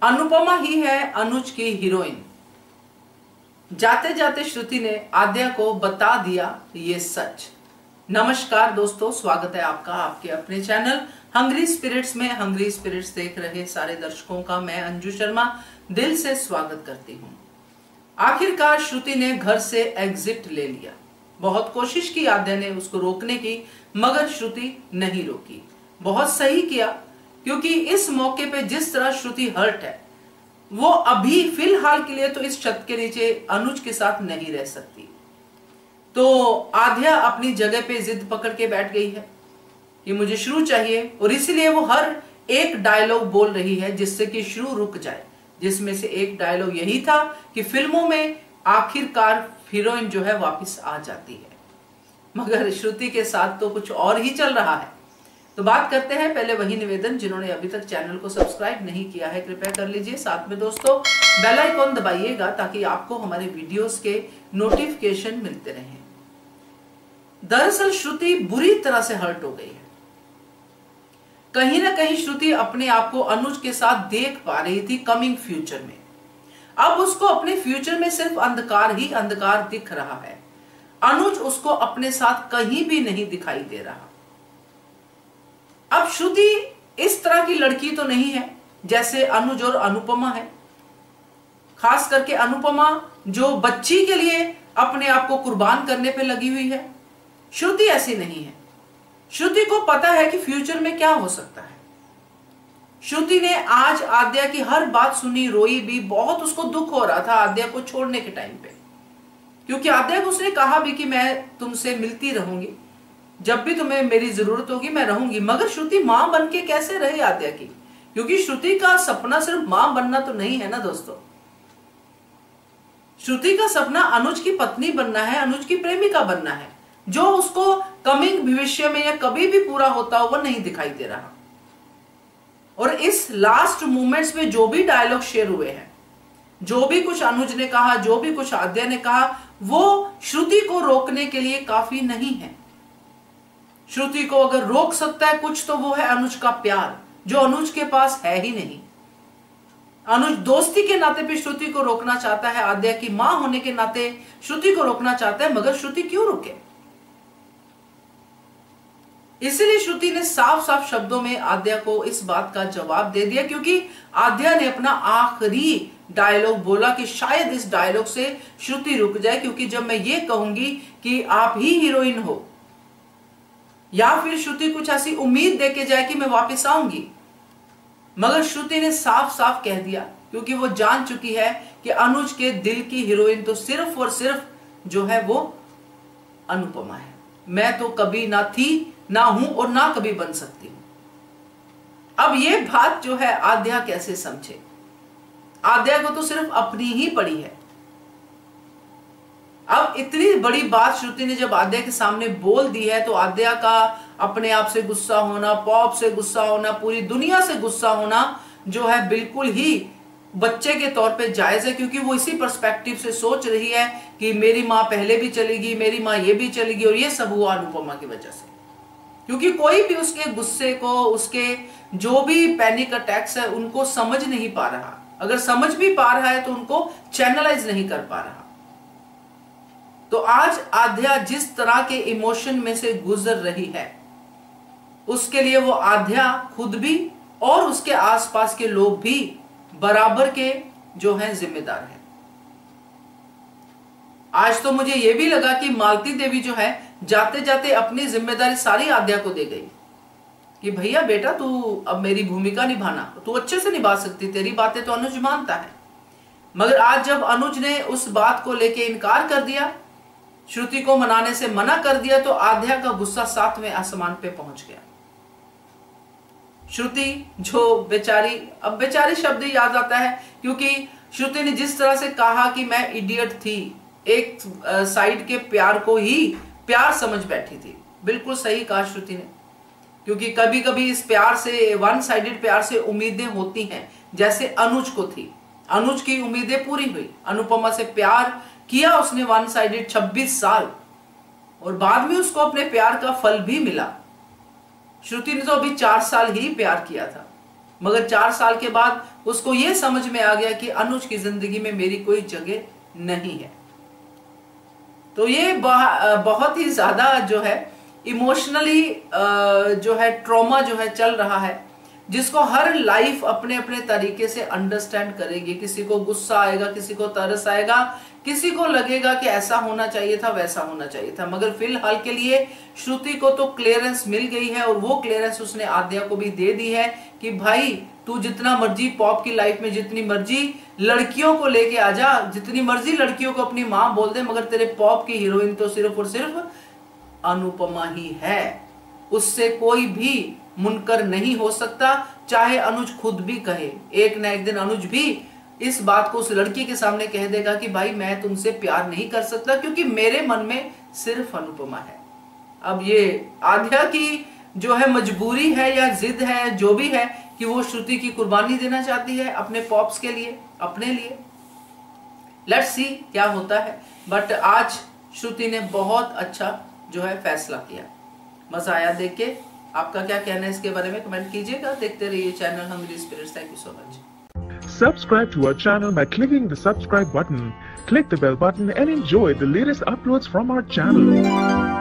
अनुपमा ही है अनुज की हीरोइन। जाते जाते श्रुति ने आद्या को बता दिया ये सच। नमस्कार दोस्तों, स्वागत है आपका आपके अपने चैनल हंग्री स्पिरिट्स में। हंग्री स्पिरिट्स देख रहे सारे दर्शकों का मैं अंजू शर्मा दिल से स्वागत करती हूँ। आखिरकार श्रुति ने घर से एग्जिट ले लिया। बहुत कोशिश की आद्या ने उसको रोकने की, मगर श्रुति नहीं रोकी। बहुत सही किया, क्योंकि इस मौके पे जिस तरह श्रुति हर्ट है, वो अभी फिलहाल के लिए तो इस छत के नीचे अनुज के साथ नहीं रह सकती। तो आद्या अपनी जगह पे जिद पकड़ के बैठ गई है कि मुझे शुरू चाहिए, और इसीलिए वो हर एक डायलॉग बोल रही है जिससे कि शुरू रुक जाए। जिसमें से एक डायलॉग यही था कि फिल्मों में आखिरकार हीरोइन जो है वापस आ जाती है, मगर श्रुति के साथ तो कुछ और ही चल रहा है। तो बात करते हैं। पहले वही निवेदन, जिन्होंने अभी तक चैनल को सब्सक्राइब नहीं किया है कृपया कर लीजिए। साथ में दोस्तों बेल आइकॉन दबाइएगा ताकि आपको हमारे वीडियोस के नोटिफिकेशन मिलते रहें। दरअसल श्रुति बुरी तरह से हर्ट हो गई है। कहीं ना कहीं श्रुति अपने आप को अनुज के साथ देख पा रही थी कमिंग फ्यूचर में। अब उसको अपने फ्यूचर में सिर्फ अंधकार ही अंधकार दिख रहा है। अनुज उसको अपने साथ कहीं भी नहीं दिखाई दे रहा। अब श्रुति इस तरह की लड़की तो नहीं है जैसे अनुज और अनुपमा है। खास करके अनुपमा जो बच्ची के लिए अपने आप को कुर्बान करने पे लगी हुई है, श्रुति ऐसी नहीं है। श्रुति को पता है कि फ्यूचर में क्या हो सकता है। श्रुति ने आज आद्या की हर बात सुनी, रोई भी, बहुत उसको दुख हो रहा था आद्या को छोड़ने के टाइम पे, क्योंकि आद्या को उसने कहा भी कि मैं तुमसे मिलती रहूंगी, जब भी तुम्हें मेरी जरूरत होगी मैं रहूंगी। मगर श्रुति मां बन के कैसे रहे आद्या की, क्योंकि श्रुति का सपना सिर्फ मां बनना तो नहीं है ना दोस्तों। श्रुति का सपना अनुज की पत्नी बनना है, अनुज की प्रेमिका बनना है, जो उसको कमिंग भविष्य में या कभी भी पूरा होता हुआ नहीं दिखाई दे रहा। और इस लास्ट मोमेंट्स में जो भी डायलॉग शेयर हुए हैं, जो भी कुछ अनुज ने कहा, जो भी कुछ आद्या ने कहा, वो श्रुति को रोकने के लिए काफी नहीं है। श्रुति को अगर रोक सकता है कुछ तो वो है अनुज का प्यार, जो अनुज के पास है ही नहीं। अनुज दोस्ती के नाते भी श्रुति को रोकना चाहता है, आद्या की मां होने के नाते श्रुति को रोकना चाहता है, मगर श्रुति क्यों रुके। इसलिए श्रुति ने साफ साफ शब्दों में आद्या को इस बात का जवाब दे दिया, क्योंकि आद्या ने अपना आखिरी डायलॉग बोला कि शायद इस डायलॉग से श्रुति रुक जाए, क्योंकि जब मैं ये कहूंगी कि आप ही हीरोइन हो, या फिर श्रुति कुछ ऐसी उम्मीद देके जाए कि मैं वापस आऊंगी। मगर श्रुति ने साफ साफ कह दिया, क्योंकि वो जान चुकी है कि अनुज के दिल की हीरोइन तो सिर्फ और सिर्फ जो है वो अनुपमा है। मैं तो कभी ना थी, ना हूं और ना कभी बन सकती हूं। अब ये बात जो है आद्या कैसे समझे। आद्या को तो सिर्फ अपनी ही पड़ी है। अब इतनी बड़ी बात श्रुति ने जब आद्या के सामने बोल दी है, तो आद्या का अपने आप से गुस्सा होना, पॉप से गुस्सा होना, पूरी दुनिया से गुस्सा होना जो है बिल्कुल ही बच्चे के तौर पे जायज है, क्योंकि वो इसी पर्सपेक्टिव से सोच रही है कि मेरी माँ पहले भी चलेगी, मेरी माँ ये भी चलेगी, और ये सब हुआ अनुपमा की वजह से। क्योंकि कोई भी उसके गुस्से को, उसके जो भी पैनिक अटैक्स है, उनको समझ नहीं पा रहा। अगर समझ भी पा रहा है तो उनको चैनलाइज नहीं कर पा रहा। तो आज आद्या जिस तरह के इमोशन में से गुजर रही है, उसके लिए वो आद्या खुद भी और उसके आसपास के लोग भी बराबर के जो हैं जिम्मेदार हैं। आज तो मुझे यह भी लगा कि मालती देवी जो है जाते जाते अपनी जिम्मेदारी सारी आद्या को दे गई कि भैया बेटा तू अब मेरी भूमिका निभाना, तू अच्छे से निभा सकती, तेरी बातें तो अनुज मानता है। मगर आज जब अनुज ने उस बात को लेके इनकार कर दिया, श्रुति को मनाने से मना कर दिया, तो आद्या का गुस्सा 7वें आसमान पे पहुंच गया। श्रुति जो बेचारी, अब बेचारी शब्द याद आता है क्योंकि श्रुति ने जिस तरह से कहा कि मैं इडियट थी, एक साइड के प्यार को ही प्यार समझ बैठी थी। बिल्कुल सही कहा श्रुति ने, क्योंकि कभी कभी इस प्यार से, वन साइडेड प्यार से उम्मीदें होती हैं, जैसे अनुज को थी। अनुज की उम्मीदें पूरी हुई, अनुपमा से प्यार किया उसने वन साइडेड 26 साल, और बाद में उसको अपने प्यार का फल भी मिला। श्रुति ने तो अभी 4 साल ही प्यार किया था, मगर 4 साल के बाद उसको यह समझ में आ गया कि अनुज की जिंदगी में मेरी कोई जगह नहीं है। तो ये बहुत ही ज्यादा जो है इमोशनली जो है ट्रॉमा जो है चल रहा है, जिसको हर लाइफ अपने अपने तरीके से अंडरस्टैंड करेगी। किसी को गुस्सा आएगा, किसी को तरस आएगा, किसी को लगेगा कि ऐसा होना चाहिए था, वैसा होना चाहिए था। मगर फिलहाल के लिए श्रुति को तो क्लियरेंस मिल गई है, और वो क्लियरेंस उसने आद्या को भी दे दी है कि भाई तू जितना मर्जी पॉप की लाइफ में जितनी मर्जी लड़कियों को लेके आ जा, जितनी मर्जी लड़कियों को अपनी मां बोल दे, मगर तेरे पॉप की हीरोइन तो सिर्फ और सिर्फ अनुपमा ही है। उससे कोई भी मुनकर नहीं हो सकता, चाहे अनुज खुद भी कहे। एक ना एक दिन अनुज भी इस बात को उस लड़की के सामने कह देगा कि भाई मैं तुमसे प्यार नहीं कर सकता, क्योंकि मेरे मन में सिर्फ अनुपमा है। अब ये आद्या की जो है मजबूरी है या जिद है, जो भी है, कि वो श्रुति की कुर्बानी देना चाहती है अपने पॉप्स के लिए, अपने लिए। लेट्स सी क्या होता है। बट आज श्रुति ने बहुत अच्छा जो है फैसला किया। मजा आया देख के। आपका क्या कहना है इसके बारे में कमेंट कीजिएगा। देखते रहिए channel hungry spirits. Thank you so much. Subscribe to our channel by clicking the subscribe button. Click the bell button and enjoy the latest uploads from our channel.